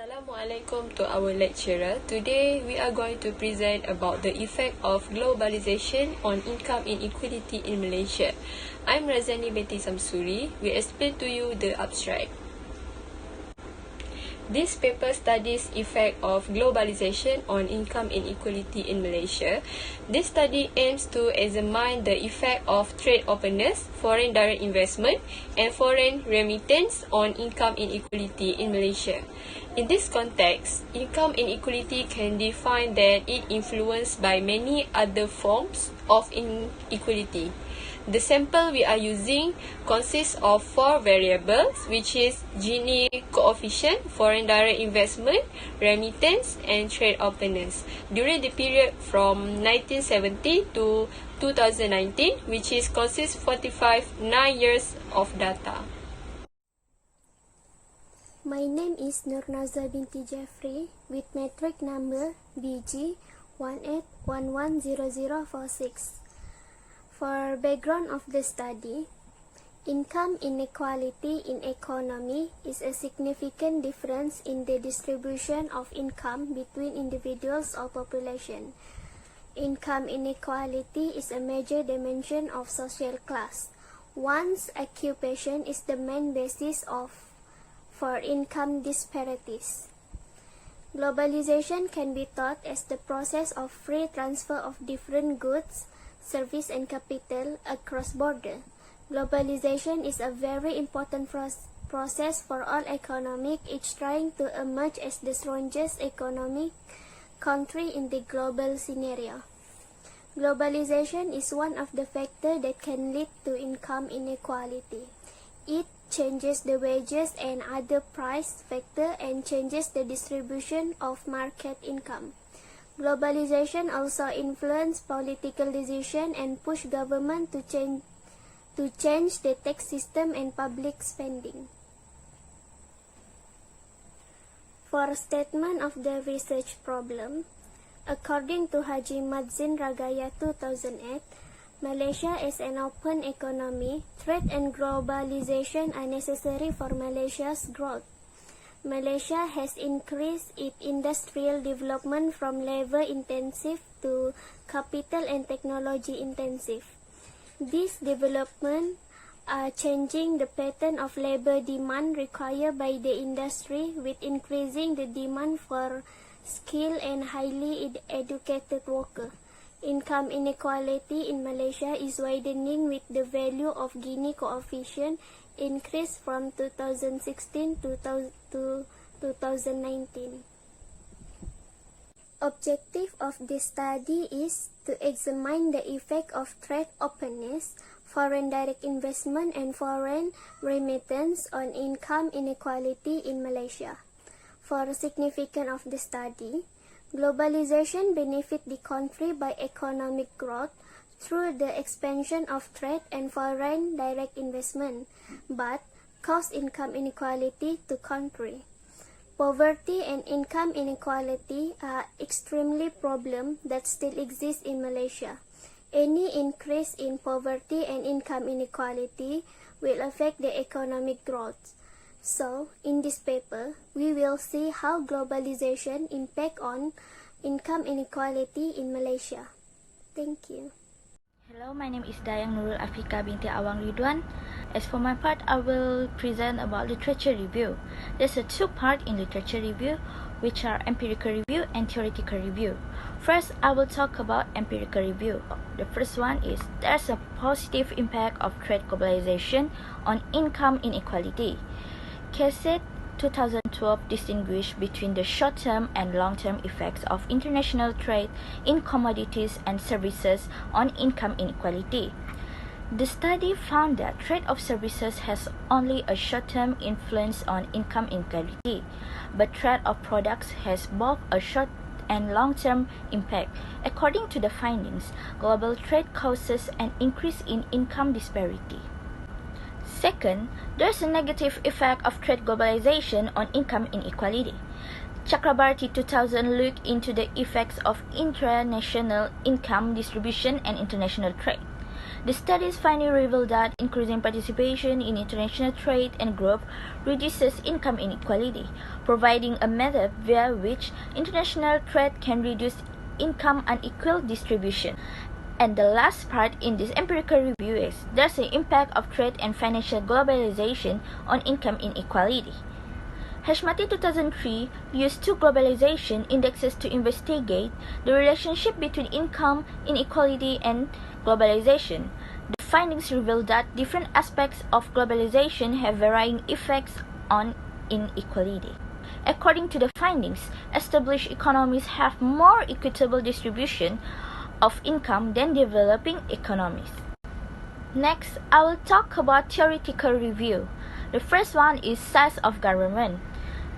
Assalamualaikum to our lecturer. Today we are going to present about the effect of globalization on income inequality in Malaysia. I'm Raziyani Binti Samsuri. We explain to you the abstract. This paper studies effect of globalization on income inequality in Malaysia. This study aims to examine the effect of trade openness, foreign direct investment, and foreign remittance on income inequality in Malaysia. In this context, income inequality can define that it influenced by many other forms of inequality. The sample we are using consists of 4 variables, which is Gini coefficient, foreign direct investment, remittance, and trade openness during the period from 1970 to 2019, which is consists 9 years of data. My name is Nurul Binti Jaffry with metric number BG 18110046. For background of the study, income inequality in economy is a significant difference in the distribution of income between individuals or population. Income inequality is a major dimension of social class. One's occupation is the main basis for income disparities. Globalization can be thought as the process of free transfer of different goods, service and capital across border. Globalization is a very important process for all economic, each trying to emerge as the strongest economic country in the global scenario. Globalization is one of the factors that can lead to income inequality. It changes the wages and other price factor and changes the distribution of market income. Globalization also influences political decisions and push government to change the tax system and public spending. For statement of the research problem, according to Haji Madzin Ragaya 2008, Malaysia is an open economy. Trade and globalization are necessary for Malaysia's growth. Malaysia has increased its industrial development from labor-intensive to capital and technology-intensive. These developments are changing the pattern of labor demand required by the industry, with increasing the demand for skilled and highly educated workers. Income inequality in Malaysia is widening, with the value of Gini coefficient increased from 2016 to 2019. Objective of this study is to examine the effect of trade openness, foreign direct investment, and foreign remittance on income inequality in Malaysia. For the significance of the study, globalization benefits the country by economic growth through the expansion of trade and foreign direct investment, but cause income inequality to country. Poverty and income inequality are extremely problems that still exist in Malaysia. Any increase in poverty and income inequality will affect the economic growth. So, in this paper, we will see how globalization impact on income inequality in Malaysia. Thank you. Hello, my name is Dayang, Nurul, Afiqah, Binti, Awang, Reduan. As for my part, I will present about literature review. There's a 2-part in literature review, which are empirical review and theoretical review. First, I will talk about empirical review. The first one is there's a positive impact of trade globalization on income inequality. CASET 2012 distinguished between the short-term and long-term effects of international trade in commodities and services on income inequality. The study found that trade of services has only a short-term influence on income inequality, but trade of products has both a short and long-term impact. According to the findings, global trade causes an increase in income disparity. Second, there's a negative effect of trade globalization on income inequality. Chakrabarti 2000 looked into the effects of international income distribution and international trade. The study's findings reveal that increasing participation in international trade and growth reduces income inequality, providing a method via which international trade can reduce income unequal distribution. And the last part in this empirical review is there's the impact of trade and financial globalization on income inequality. Hashmati 2003 used two globalization indexes to investigate the relationship between income inequality and globalization. The findings reveal that different aspects of globalization have varying effects on inequality. According to the findings, established economies have more equitable distribution of income than developing economies. Next, I will talk about theoretical review. The first one is size of government.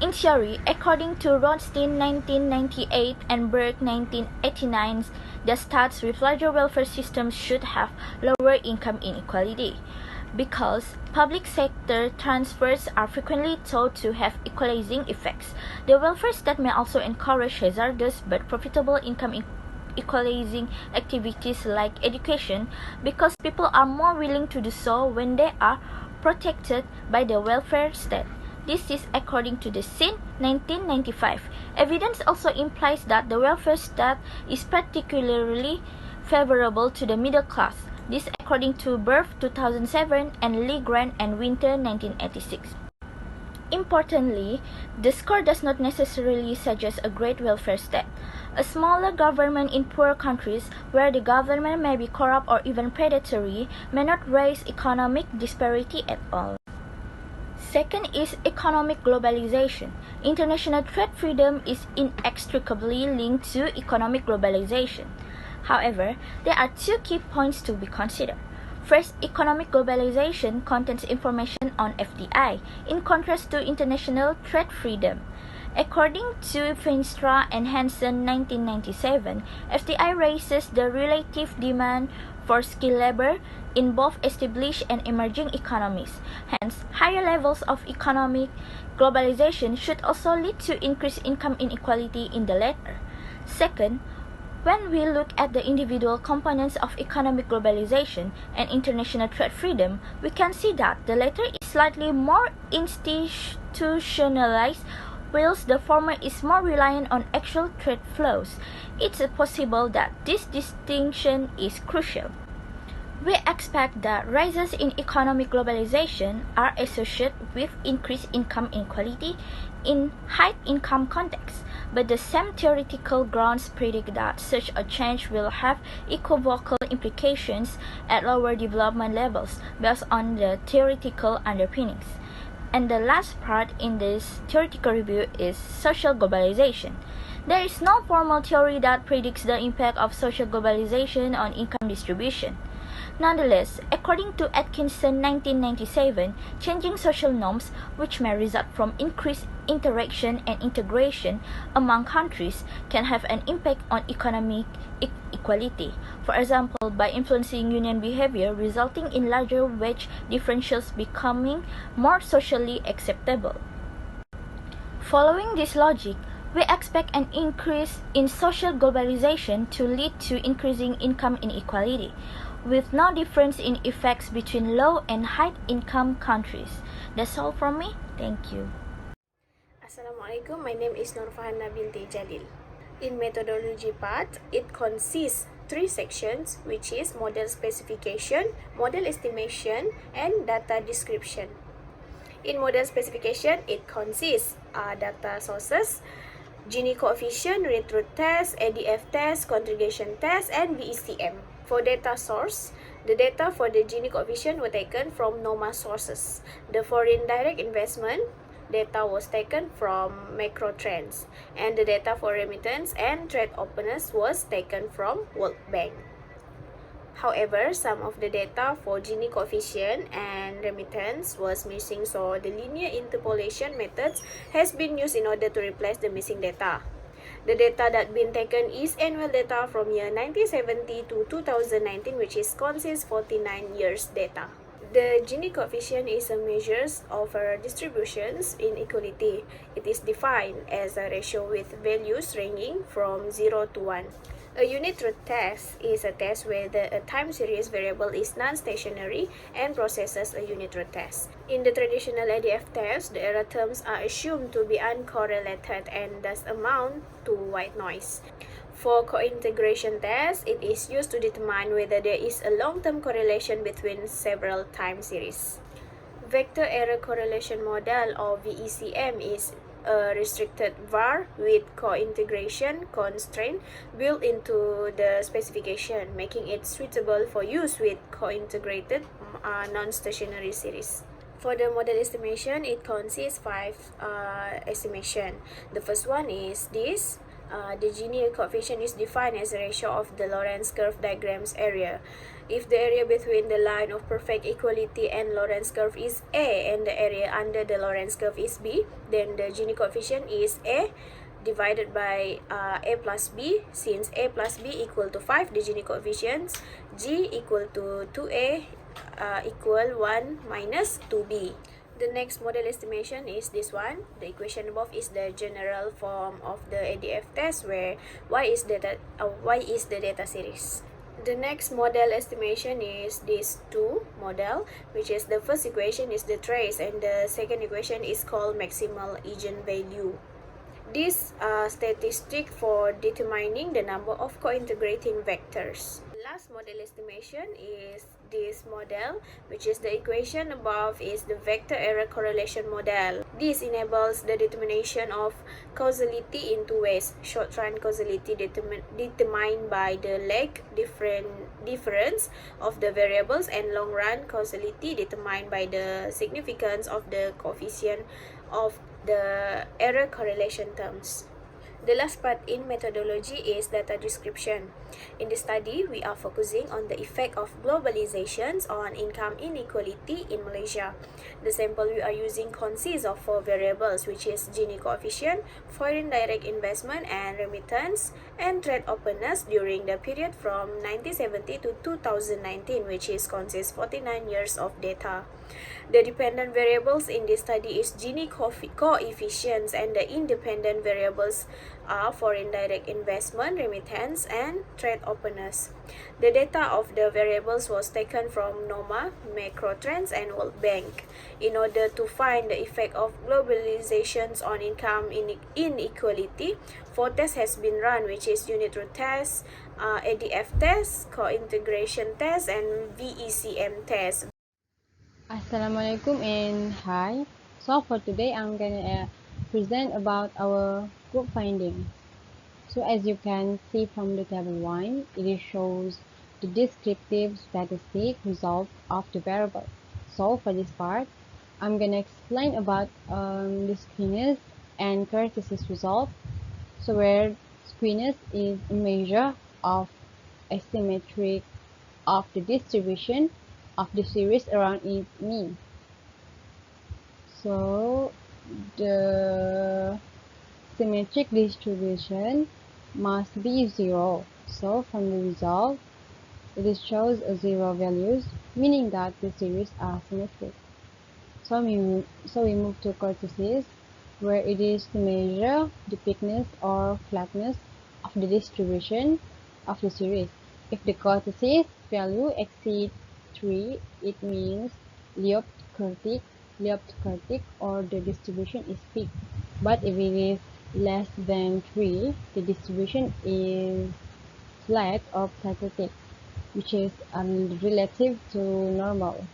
In theory, according to Rothstein 1998 and Berg 1989, the states with larger welfare systems should have lower income inequality, because public sector transfers are frequently thought to have equalizing effects. The welfare state may also encourage hazardous but profitable income equalizing activities like education, because people are more willing to do so when they are protected by the welfare state. This is according to the SIN 1995. Evidence also implies that the welfare state is particularly favorable to the middle class. This according to Berth 2007 and Lee Grant and Winter 1986. Importantly, the score does not necessarily suggest a great welfare state. A smaller government in poor countries, where the government may be corrupt or even predatory, may not raise economic disparity at all. Second is economic globalization. International trade freedom is inextricably linked to economic globalization. However, there are two key points to be considered. First, economic globalization contains information on FDI, in contrast to international trade freedom. According to Feenstra and Hansen 1997, FDI raises the relative demand for skilled labor in both established and emerging economies. Hence, higher levels of economic globalization should also lead to increased income inequality in the latter. Second, when we look at the individual components of economic globalization and international trade freedom, we can see that the latter is slightly more institutionalized, whilst the former is more reliant on actual trade flows. It's possible that this distinction is crucial. We expect that rises in economic globalization are associated with increased income inequality in high-income contexts, but the same theoretical grounds predict that such a change will have equivocal implications at lower development levels based on the theoretical underpinnings. And the last part in this theoretical review is social globalization. There is no formal theory that predicts the impact of social globalization on income distribution. Nonetheless, according to Atkinson 1997, changing social norms, which may result from increased interaction and integration among countries, can have an impact on economic equality. For example, by influencing union behavior, resulting in larger wage differentials becoming more socially acceptable. Following this logic, we expect an increase in social globalization to lead to increasing income inequality, with no difference in effects between low and high income countries. That's all from me. Thank you. Assalamualaikum, my name is Norfahana Binti Jalil. In methodology part, it consists 3 sections, which is model specification, model estimation, and data description. In model specification, it consists data sources, Gini coefficient, retro test, ADF test, conjugation test, and VECM. For data source, the data for the Gini coefficient were taken from NOMA sources. The foreign direct investment data was taken from macro trends, and the data for remittance and trade openness was taken from World Bank. However, some of the data for Gini coefficient and remittance was missing, so the linear interpolation methods has been used in order to replace the missing data. The data that been taken is annual data from year 1970 to 2019, which is consists 49 years data. The Gini coefficient is a measure of distributions inequality. It is defined as a ratio with values ranging from 0 to 1. A unit truth test is a test where a time series variable is non-stationary and processes a unit truth test. In the traditional ADF test, the error terms are assumed to be uncorrelated and thus amount to white noise. For co-integration test, it is used to determine whether there is a long-term correlation between several time series. Vector Error Correlation Model or VECM is a restricted var with co-integration constraint built into the specification, making it suitable for use with co-integrated non-stationary series. For the model estimation, it consists of 5 estimation. The first one is this. The Gini coefficient is defined as a ratio of the Lorentz curve diagram's area. If the area between the line of perfect equality and Lorentz curve is A and the area under the Lorentz curve is B, then the Gini coefficient is A divided by A plus B. Since A plus B equal to 5, the Gini coefficients G equal to 2A equal 1 minus 2B. The next model estimation is this one. The equation above is the general form of the ADF test where Y is the data series. The next model estimation is this two model, which is the first equation is the trace and the second equation is called maximal eigenvalue. This statistic for determining the number of co-integrating vectors. The last model estimation is this model, which is the equation above is the vector error correlation model. This enables the determination of causality in two ways. Short-run causality determined by the lag difference of the variables, and long-run causality determined by the significance of the coefficient of the error correlation terms. The last part in methodology is data description. In the study, we are focusing on the effect of globalizations on income inequality in Malaysia. The sample we are using consists of 4 variables, which is Gini coefficient, foreign direct investment and remittance, and trade openness during the period from 1970 to 2019, which consists 49 years of data. The dependent variables in this study is Gini coefficients, and the independent variables are foreign direct investment, remittance, and trade openness. The data of the variables was taken from NOMA, Macro Trends, and World Bank. In order to find the effect of globalizations on income inequality, 4 tests has been run, which is unit root test, ADF test, co-integration test, and VECM test. Assalamualaikum and hi. So for today I'm gonna present about our group findings. So as you can see from the table 1, it shows the descriptive statistic result of the variable. So for this part, I'm gonna explain about the squeeness and characteristic result. So where squeeness is a measure of asymmetric of the distribution of the series around its mean. So the symmetric distribution must be 0. So from the result, it shows a 0 values, meaning that the series are symmetric. So we move to cortices, where it is to measure the thickness or flatness of the distribution of the series. If the cortices value exceeds 3, it means Leopt-Kurtic or the distribution is thick. But if it is less than 3, the distribution is flat or plateautic, which is relative to normal.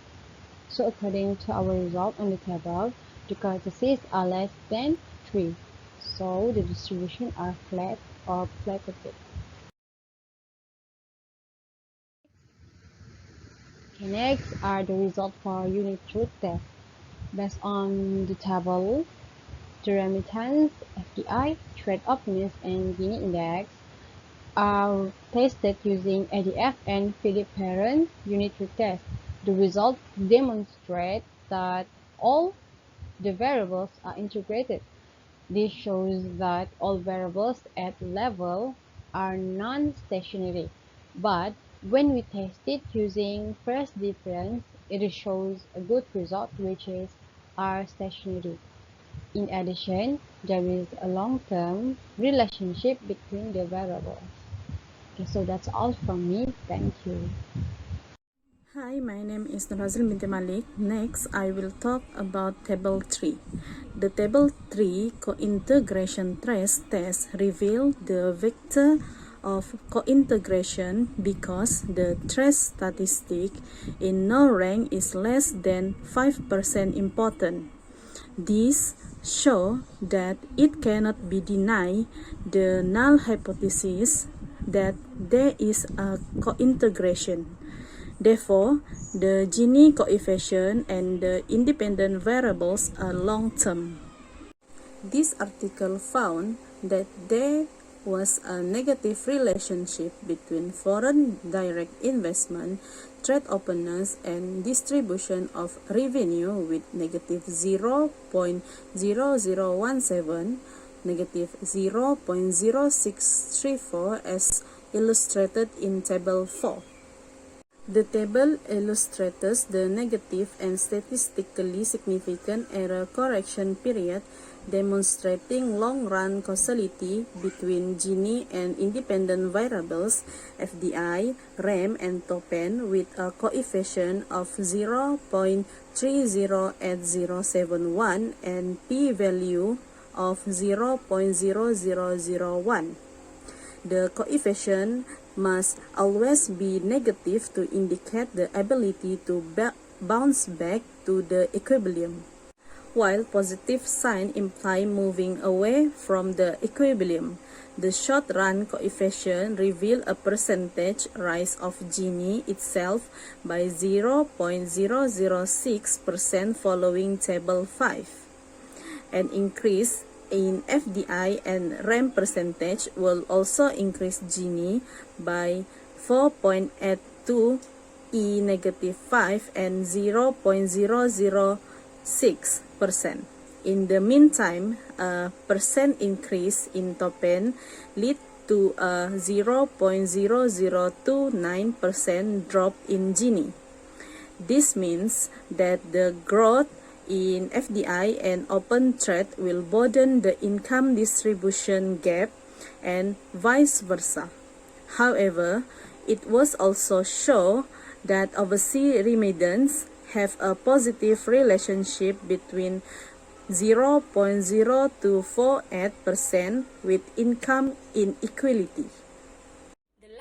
So according to our result on the table, the cortices are less than 3. So the distribution are flat or plateautic. Okay, next are the results for unit truth test. Based on the table, the remittance, FDI, trade openness, and Gini index are tested using ADF and Philip parent unit truth test. The results demonstrate that all the variables are integrated. This shows that all variables at level are non-stationary, but when we test it using first difference, it shows a good result, which is are stationary. In addition, there is a long-term relationship between the variables. Okay, so that's all from me. Thank you. Hi, my name is Norazlin Binti Malik. Next, I will talk about Table 3. The Table 3 co-integration trace test revealed the vector of co-integration because the trace statistic in no rank is less than 5% important. This shows that it cannot be denied the null hypothesis that there is a co-integration. Therefore, the Gini coefficient and the independent variables are long-term. This article found that there was a negative relationship between foreign direct investment, trade openness, and distribution of revenue with negative 0.0017, negative 0.0634 as illustrated in Table 4. The table illustrates the negative and statistically significant error correction period, demonstrating long-run causality between Gini and independent variables FDI, RAM, and Topen with a coefficient of 0.308071 and p-value of 0.0001. The coefficient must always be negative to indicate the ability to bounce back to the equilibrium, while positive signs imply moving away from the equilibrium. The short-run coefficient reveals a percentage rise of Gini itself by 0.006% following Table 5. An increase in FDI and RAM percentage will also increase Gini by 4.82 E negative 5 and 0.006%. In the meantime, a percent increase in Topen lead to a 0.0029% drop in Gini. This means that the growth in FDI and open trade will broaden the income distribution gap and vice versa. However, it was also shown that overseas remittance have a positive relationship between 0.0248% with income inequality.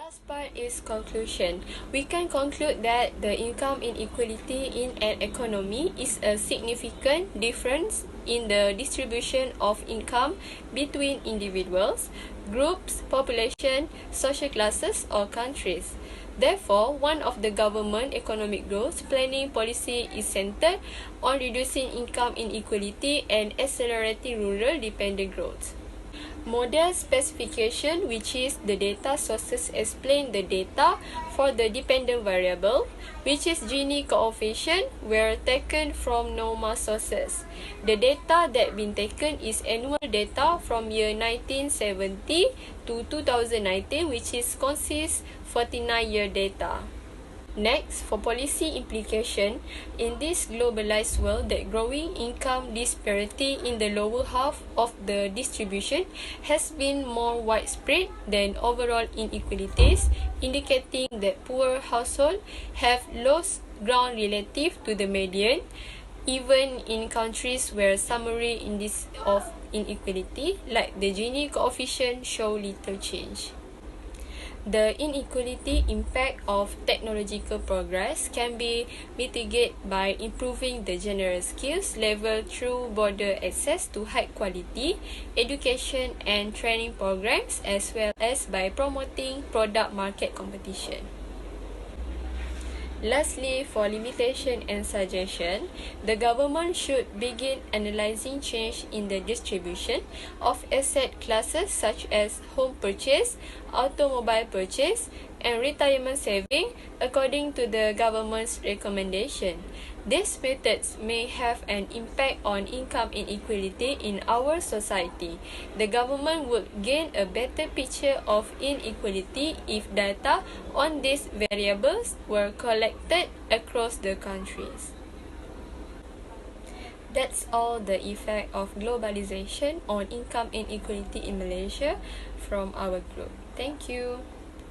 Last part is conclusion. We can conclude that the income inequality in an economy is a significant difference in the distribution of income between individuals, groups, population, social classes, or countries. Therefore, one of the government economic growth planning policy is centered on reducing income inequality and accelerating rural dependent growth. Model specification, which is the data sources explain the data for the dependent variable, which is Gini coefficient, were taken from normal sources. The data that been taken is annual data from year 1970 to 2019, which is consists 49-year data. Next, for policy implication, in this globalized world, that growing income disparity in the lower half of the distribution has been more widespread than overall inequalities, indicating that poor households have lost ground relative to the median, even in countries where summary indices of inequality, like the Gini coefficient, show little change. The inequality impact of technological progress can be mitigated by improving the general skills level through broader access to high quality education and training programs, as well as by promoting product market competition. Lastly, for limitation and suggestion, the government should begin analyzing change in the distribution of asset classes such as home purchase, automobile purchase, and retirement saving according to the government's recommendation. These methods may have an impact on income inequality in our society. The government would gain a better picture of inequality if data on these variables were collected across the countries. That's all the effect of globalization on income inequality in Malaysia from our group. Thank you.